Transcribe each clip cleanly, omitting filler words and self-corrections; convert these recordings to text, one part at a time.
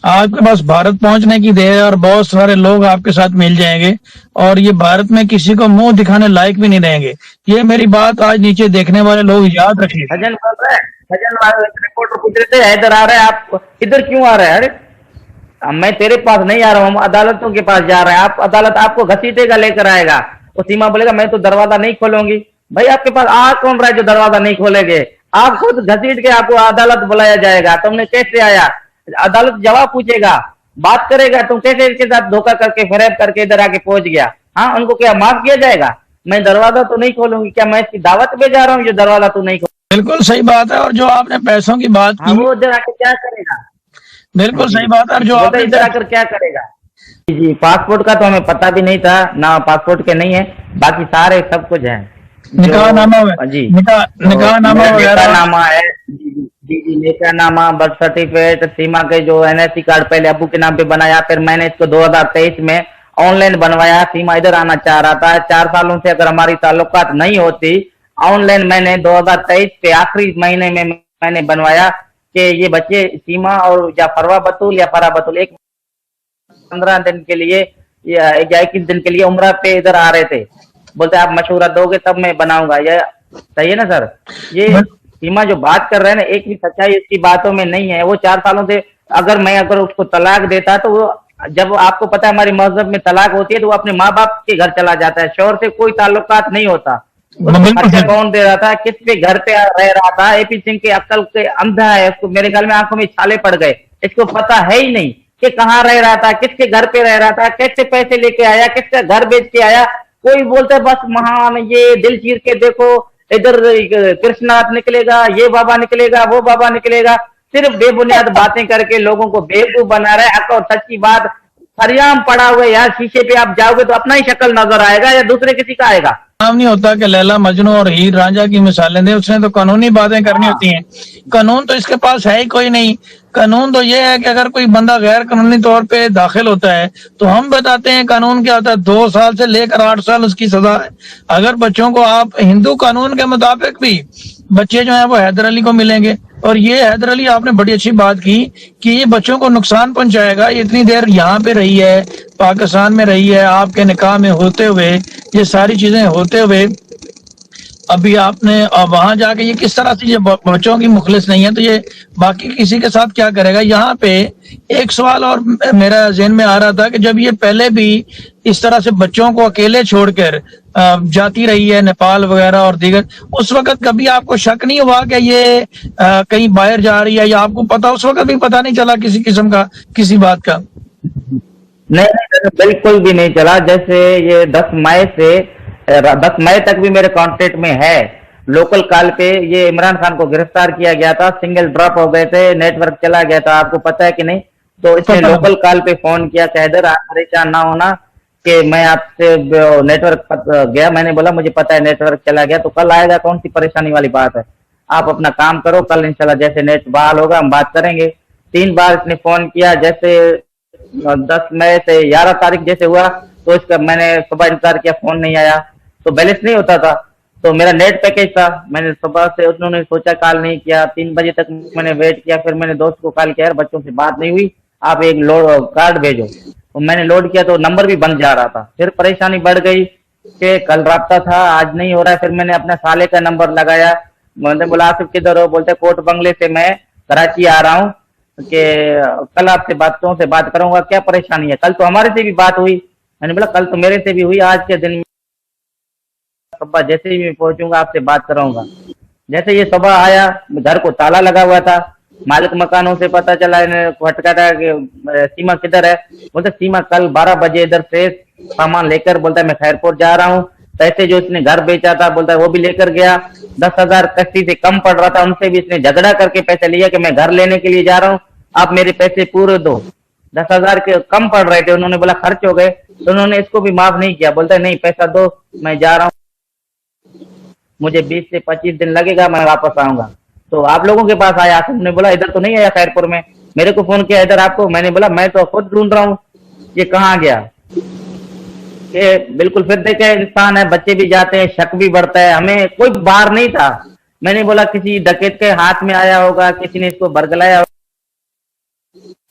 आपके पास भारत पहुंचने की देर है और बहुत सारे लोग आपके साथ मिल जाएंगे और ये भारत में किसी को मुंह दिखाने लायक भी नहीं रहेंगे। ये मेरी बात आज नीचे देखने वाले लोग याद रखिएगा। भजन बोल रहे हैं, भजन वाले रिपोर्टर पूछ रहे थे इधर आ रहे हैं, आप इधर क्यों आ रहे हैं? अरे मैं तेरे पास नहीं आ रहा हूँ, हम अदालतों के पास जा रहे हैं। आप अदालत आपको घसीटेगा, लेकर आएगा। तो सीमा बोलेगा मैं तो दरवाजा नहीं खोलूंगी। भाई आपके पास आ कौन रहा है जो दरवाजा नहीं खोलेंगे? आप खुद घसीट के आपको अदालत बुलाया जाएगा। तुमने कैसे आया? अदालत जवाब पूछेगा, बात करेगा, तुम कैसे इसके साथ धोखा करके फरेब करके इधर आके पहुंच गया? हाँ, उनको क्या माफ किया जाएगा? मैं दरवाजा तो नहीं खोलूंगी। क्या मैं इसकी दावत पे जा रहा हूँ जो दरवाजा तो नहीं खोल? बिल्कुल सही बात है। और जो आपने पैसों की बात हाँ, की, वो इधर आके क्या करेगा? बिल्कुल जी, सही बात है। और जो बोलते आपने इधर आकर क्या करेगा? जी, पासपोर्ट का तो हमें पता भी नहीं था ना, पासपोर्ट के नहीं है। बाकी सारे सब कुछ है निकाहनामा, जो जी। निकाहनामा मेरा वगैरह, नेकानामा है जी जी जी जी, नेकानामा, बर्थ सर्टिफिकेट, सीमा के जो एनएससी कार्ड पहले अबू के नाम पे बनाया, फिर मैंने इसको 2023 में ऑनलाइन बनवाया। सीमा इधर आना चाह रहा था। 4 सालों से अगर हमारी ताल्लुकात नहीं होती, ऑनलाइन मैंने 2023 के आखिरी महीने में मैंने बनवाया कि ये बच्चे सीमा और या फरवा बतूल या फरा बतूल एक 15 दिन के लिए या 21 दिन के लिए उम्रा पे इधर आ रहे थे। बोलते आप मशवरा दोगे तब मैं बनाऊंगा। ये सही है ना सर? ये सीमा जो बात कर रहे हैं ना, एक भी सच्चाई इसकी बातों में नहीं है। वो 4 सालों से अगर उसको तलाक देता तो वो, जब आपको पता है हमारी मजहब में तलाक होती है तो वो अपने माँ बाप के घर चला जाता है, शोहर से कोई ताल्लुकात नहीं होता। खर्चा कौन दे रहा था, किस पे घर पे रह रहा था? एपी सिंह के अक्ल के अंधा है, उसको मेरे ख्याल में आंखों में छाले पड़ गए। इसको पता है ही नहीं कि कहाँ रह रहा था, किसके घर पे रह रहा था, कैसे पैसे लेके आया, किसका घर बेच के आया। कोई बोलता है बस महान, ये दिल चीर के देखो, इधर कृष्णनाथ निकलेगा, ये बाबा निकलेगा, वो बाबा निकलेगा। सिर्फ बेबुनियाद बातें करके लोगों को बेवकूफ बना रहे हैं। और सच्ची बात, सरियाम पड़ा हुआ है यार। शीशे पे आप जाओगे तो अपना ही शक्ल नजर आएगा या दूसरे किसी का आएगा? काम नहीं होता कि लैला मजनू और हीर रांझा की मिसालें दे। उसने तो कानूनी बातें करनी होती हैं। कानून तो इसके पास है ही कोई नहीं। कानून तो ये है कि अगर कोई बंदा गैर कानूनी तौर पे दाखिल होता है तो हम बताते हैं कानून क्या होता है। 2 साल से लेकर 8 साल उसकी सजा है। अगर बच्चों को आप हिंदू कानून के मुताबिक भी बच्चे जो है वो हैदर अली को मिलेंगे। और ये हैदर अली, आपने बड़ी अच्छी बात की कि ये बच्चों को नुकसान पहुंचाएगा। ये इतनी देर यहाँ पे रही है, पाकिस्तान में रही है, आपके निकाह में होते हुए, ये सारी चीजें होते हुए, अभी आपने वहां जाके ये किस तरह से ये बच्चों की मुखलिस नहीं है तो ये बाकी किसी के साथ क्या करेगा। यहाँ पे एक सवाल और मेरा ज़हन में आ रहा था कि जब ये पहले भी इस तरह से बच्चों को अकेले छोड़कर जाती रही है नेपाल वगैरह और दीगर, उस वक्त कभी आपको शक नहीं हुआ कि ये कहीं बाहर जा रही है? या आपको पता, उस वक्त भी पता नहीं चला किसी किस्म का, किसी बात का? नहीं नहीं, बिल्कुल भी नहीं चला। जैसे ये 10 मई तक भी मेरे कांटेक्ट में है। लोकल कॉल पे ये इमरान खान को गिरफ्तार किया गया था, सिंगल ड्रॉप हो गए थे, नेटवर्क चला गया था, आपको पता है कि नहीं? तो इसने लोकल कॉल पे फोन किया, कहदर आप परेशान ना होना कि मैं आपसे नेटवर्क गया। मैंने बोला मुझे पता है नेटवर्क चला गया, तो कल आएगा, कौन सी परेशानी वाली बात है? आप अपना काम करो, कल इंशाल्लाह जैसे नेट बहाल होगा हम बात करेंगे। 3 बार इसने फोन किया। जैसे 10 मई से 11 तारीख जैसे हुआ तो इसका मैंने सुबह इंतजार किया, फोन नहीं आया। तो बैलेंस नहीं होता था, तो मेरा नेट पैकेज था। मैंने सुबह से, उन्होंने सोचा कॉल नहीं किया, 3 बजे तक मैंने वेट किया। फिर मैंने दोस्त को कॉल किया, यार बच्चों से बात नहीं हुई, आप एक कार्ड भेजो। तो मैंने लोड किया तो नंबर भी बंद जा रहा था। फिर परेशानी बढ़ गई कि कल राब्ता था, आज नहीं हो रहा है। फिर मैंने अपने साले का नंबर लगाया। मैंने बोला आसिफ किधर हो? बोलते कोर्ट बंगले से मैं कराची आ रहा हूँ कि कल आपसे बातों से बात करूंगा, क्या परेशानी है? कल तो हमारे से भी बात हुई। मैंने बोला कल तो मेरे से भी हुई, आज के दिन सुबह जैसे ही मैं पहुंचूंगा आपसे बात कराऊंगा। जैसे ये सुबह आया, घर को ताला लगा हुआ था। मालिक मकानों से पता चला, खटखटा कि सीमा किधर है? बोलते सीमा कल 12 बजे इधर से सामान लेकर, बोलता है मैं खैरपुर जा रहा हूँ। पैसे जो इसने घर बेचा था बोलता है वो भी लेकर गया। 10,000 कश्ती से कम पड़ रहा था, उनसे भी इसने झगड़ा करके पैसे लिया कि मैं घर लेने के लिए जा रहा हूँ, आप मेरे पैसे पूरे दो। 10,000 के कम पड़ रहे थे, उन्होंने बोला खर्च हो गए, तो उन्होंने इसको भी माफ नहीं किया। बोलता है नहीं पैसा दो, मैं जा रहा हूँ, मुझे 20 से 25 दिन लगेगा, मैं वापस आऊंगा। तो आप लोगों के पास आया, तुमने बोला इधर तो नहीं आया खैरपुर में। मेरे को फोन किया इधर आपको, मैंने बोला मैं तो खुद ढूंढ रहा हूँ ये कहाँ गया। ये बिल्कुल फिर देखे इंसान है, बच्चे भी जाते हैं, शक भी बढ़ता है। हमें कोई बाहर नहीं था। मैंने बोला किसी डकैत के हाथ में आया होगा, किसी ने इसको बरगलाया होगा।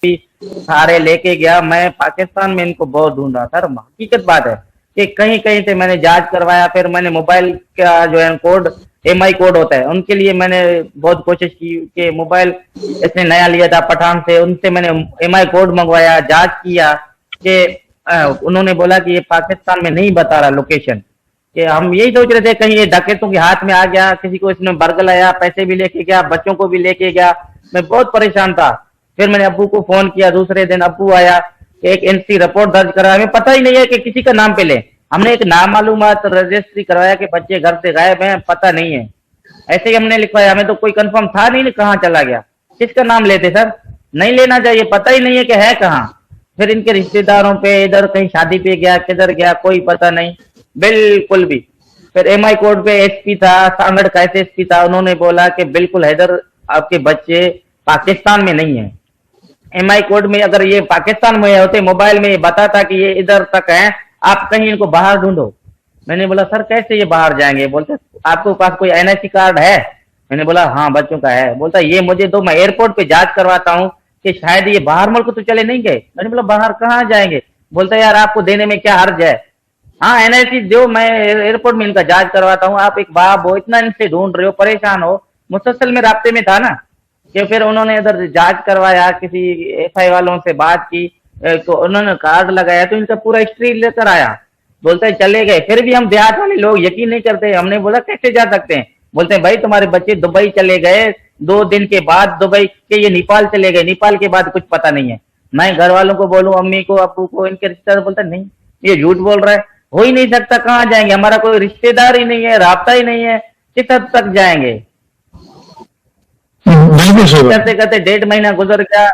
भी सारे लेके गया। मैं पाकिस्तान में इनको बहुत ढूंढा सर, हकीकत बात है कि कहीं कहीं से मैंने जांच करवाया, फिर मैंने मोबाइल का जो है कोड MI कोड होता है उनके लिए मैंने बहुत कोशिश की कि मोबाइल इसने नया लिया था पठान से, उनसे मैंने MI कोड मंगवाया, जांच किया कि उन्होंने बोला कि ये पाकिस्तान में नहीं बता रहा लोकेशन। कि हम यही सोच रहे थे कहीं ये डकैतों के हाथ में आ गया, किसी को इसने बरगलाया, पैसे भी लेके गया, बच्चों को भी लेके गया। मैं बहुत परेशान था। फिर मैंने अब्बू को फोन किया, दूसरे दिन अब्बू आया कि एक NC रिपोर्ट दर्ज करा। हमें पता ही नहीं है कि किसी का नाम पे ले, हमने एक नामालूमात रजिस्ट्री करवाया कि बच्चे घर से गायब हैं, पता नहीं है, ऐसे ही हमने लिखवाया। हमें तो कोई कंफर्म था नहीं कहाँ चला गया, किसका नाम लेते सर, नहीं लेना चाहिए, पता ही नहीं है कि है कहाँ। फिर इनके रिश्तेदारों पे, इधर कहीं शादी पे गया, किधर गया कोई पता नहीं बिल्कुल भी। फिर MI कोड पे SP था, सांगड़ का SSP था, उन्होंने बोला कि बिल्कुल हैदर आपके बच्चे पाकिस्तान में नहीं है। MI कोड में अगर ये पाकिस्तान में होते, मोबाइल में ये बताता कि ये इधर तक है, आप कहीं इनको बाहर ढूंढो। मैंने बोला सर कैसे ये बाहर जाएंगे? बोलते आपके पास कोई NIC कार्ड है? मैंने बोला हाँ बच्चों का है। बोलता ये मुझे दो, मैं एयरपोर्ट पे जांच करवाता हूँ कि शायद ये बाहर मुल्क तो चले नहीं गए। मैंने बोला बाहर कहाँ जाएंगे? बोलता यार आपको देने में क्या हर्ज है, हाँ NIC दो, मैं एयरपोर्ट में इनका जांच करवाता हूँ। आप एक बाप हो, इतना इनसे ढूंढ रहे हो, परेशान हो, मुसलसल में रास्ते में था ना। कि फिर उन्होंने इधर जांच करवाया, किसी FI वालों से बात की, तो उन्होंने कार्ड लगाया, तो इनका पूरा हिस्ट्री लेकर आया। बोलते चले गए। फिर भी हम देहात वाले लोग यकीन नहीं करते। हमने बोला कैसे जा सकते हैं? बोलते हैं भाई तुम्हारे बच्चे दुबई चले गए, 2 दिन के बाद दुबई के ये नेपाल चले गए, नेपाल के बाद कुछ पता नहीं है। मैं घर वालों को बोलूं, अम्मी को, अब्बू को, इनके रिश्तेदार, बोलता नहीं ये झूठ बोल रहा है, हो ही नहीं सकता, कहाँ जाएंगे, हमारा कोई रिश्तेदार ही नहीं है, राब्ता ही नहीं है, किस हद तक जाएंगे? बिल्कुल सही बात। करते करते 1.5 महीना गुजर गया।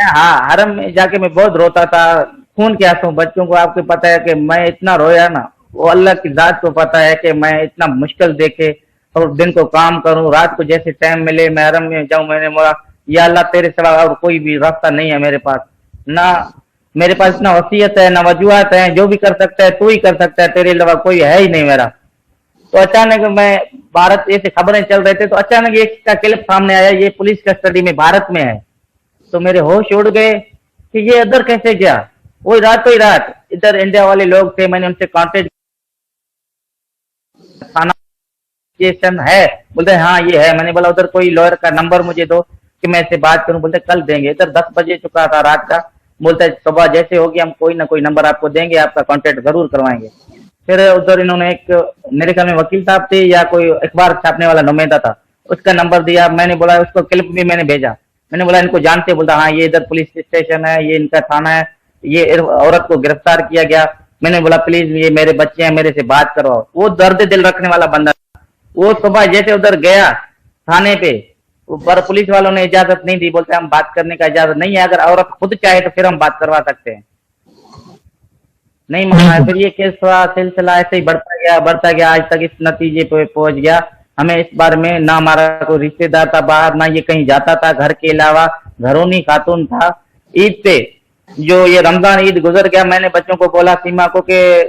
हाँ हरम में जाके मैं बहुत रोता था, खून के आंसू। बच्चों को आपको पता है कि मैं इतना रोया ना, वो अल्लाह की जात को पता है कि मैं इतना मुश्किल देखे और दिन को काम करूं, रात को जैसे टाइम मिले मैं हरम में जाऊं। मैंने बोला या अल्लाह तेरे सिवा और कोई भी रास्ता नहीं है मेरे पास, ना मेरे पास इतना वसीयत है, ना वजूहत है, जो भी कर सकता है तू ही कर सकता है, तेरे अलावा कोई है ही नहीं मेरा। तो अचानक मैं भारत, ऐसे खबरें चल रहे थे, तो अचानक एक का क्लिप सामने आया, ये पुलिस कस्टडी में भारत में है। तो मेरे होश उड़ गए कि ये इधर कैसे गया। वही रातों ही रात इधर इंडिया वाले लोग थे, मैंने उनसे कांटेक्ट, थाना स्टेशन है? बोलते हाँ ये है। मैंने बोला उधर कोई लॉयर का नंबर मुझे दो कि मैं इससे बात करूं। बोलते कल देंगे। इधर 10 बजे चुका था रात का। बोलते सुबह जैसे होगी हम कोई ना कोई नंबर आपको देंगे, आपका कांटेक्ट जरूर करवाएंगे। फिर उधर इन्होंने एक, मेरे ख्याल में वकील साहब थे या कोई अखबार छापने वाला नुमाइंदा था, उसका नंबर दिया। मैंने बोला, उसको क्लिप भी मैंने भेजा। मैंने बोला इनको जानते? बोलता हाँ ये इधर पुलिस स्टेशन है, ये इनका थाना है, ये औरत को गिरफ्तार किया गया। मैंने बोला प्लीज ये मेरे बच्चे हैं, मेरे से बात करवाओ। वो दर्द दिल रखने वाला बंदा, वो सुबह जैसे उधर गया थाने पे, पर पुलिस वालों ने इजाजत नहीं दी। बोलते हम बात करने का इजाजत नहीं है, अगर औरत खुद चाहे तो फिर हम बात करवा सकते हैं। नहीं माना है। फिर ये केस थोड़ा सिलसिला ऐसे ही बढ़ता गया, आज तक इस नतीजे पे पहुंच गया। हमें इस बारे में ना हमारा कोई रिश्तेदार था बाहर, ना ये कहीं जाता था, घर के अलावा घरोनी खातून था। ईद पे जो ये रमजान ईद गुजर गया, मैंने बच्चों को बोला, सीमा को, के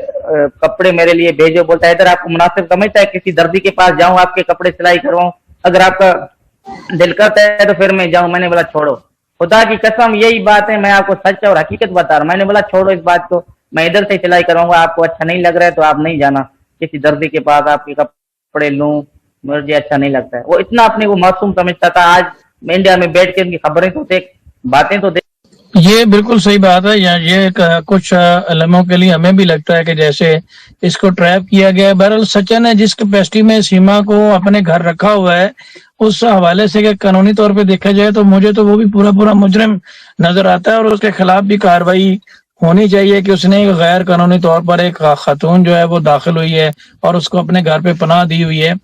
कपड़े मेरे लिए भेजो। बोलता है इधर आपको मुनासिब समझता है किसी दर्जी के पास जाऊं, आपके कपड़े सिलाई करवाऊं? अगर आपका दिल करता है तो फिर मैं जाऊं। मैंने बोला छोड़ो, खुदा की कसम यही बात है, मैं आपको सच और हकीकत बता रहा हूं। मैंने बोला छोड़ो इस बात को, मैं इधर से सिलाई कराऊंगा, आपको अच्छा नहीं लग रहा है तो आप नहीं जाना किसी दर्जी के पास, आपके कपड़े लूं, मुझे अच्छा नहीं लगता है। वो इतना अपने को मासूम समझता था। आज इंडिया में बैठ के उनकी खबरें तो देख, बातें तो देख। ये बिल्कुल सही बात है। ये कुछ लम्हों के लिए हमें भी लगता है कि जैसे इसको ट्रैप किया गया है। बहरहाल सचिन है जिस कैपेसिटी में सीमा को अपने घर रखा हुआ है, उस हवाले से कानूनी तौर पे देखा जाए तो मुझे तो वो भी पूरा मुजरिम नजर आता है और उसके खिलाफ भी कार्रवाई होनी चाहिए कि उसने गैर कानूनी तौर पर एक खातून जो है वो दाखिल हुई है और उसको अपने घर पे पनाह दी हुई है।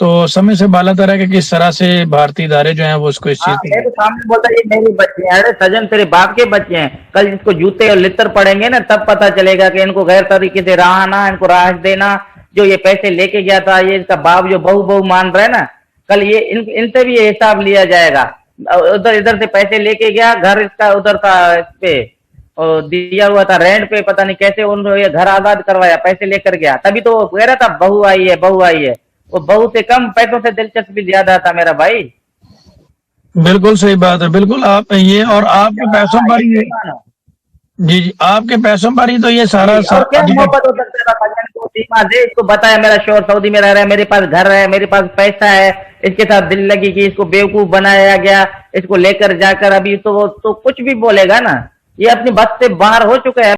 तो समय से बालातर है कि किस तरह से भारतीय इदारे जो हैं वो उसको इस चीज मेरे सामने बोलता है ये मेरे बच्चे हैं। अरे सजन तेरे बाप के बच्चे हैं, कल इसको जूते और लितर पड़ेंगे ना तब पता चलेगा कि इनको गैर तरीके से रहना, इनको राहत देना। जो ये पैसे लेके गया था, ये इसका बाप जो बहू मान रहा है ना, कल ये इनसे भी ये हिसाब लिया जाएगा। उधर इधर से पैसे लेके गया, घर इसका उधर था, इस पे और दिया हुआ था रेंट पे, पता नहीं कैसे उन्होंने घर आजाद करवाया, पैसे लेकर गया। तभी तो वो कह रहा था बहू आई है, बहू आई है। वो बहू से कम पैसों से दिलचस्पी ज्यादा था मेरा भाई। बिल्कुल सही बात है, बिल्कुल आप ये और आपके पैसों पर ही जी जी आपके पैसों पर ही तो ये सारा और क्या मोहब्बत हो सकता है भाईजान को बीमा दे, इसको बताया मेरा शोहर सऊदी में रह रहा है, मेरे पास घर है, मेरे पास पैसा है, इसके साथ दिल लगी कि इसको बेवकूफ बनाया गया, इसको लेकर जाकर अभी तो कुछ भी बोलेगा ना, ये अपनी बस से बाहर हो चुका है।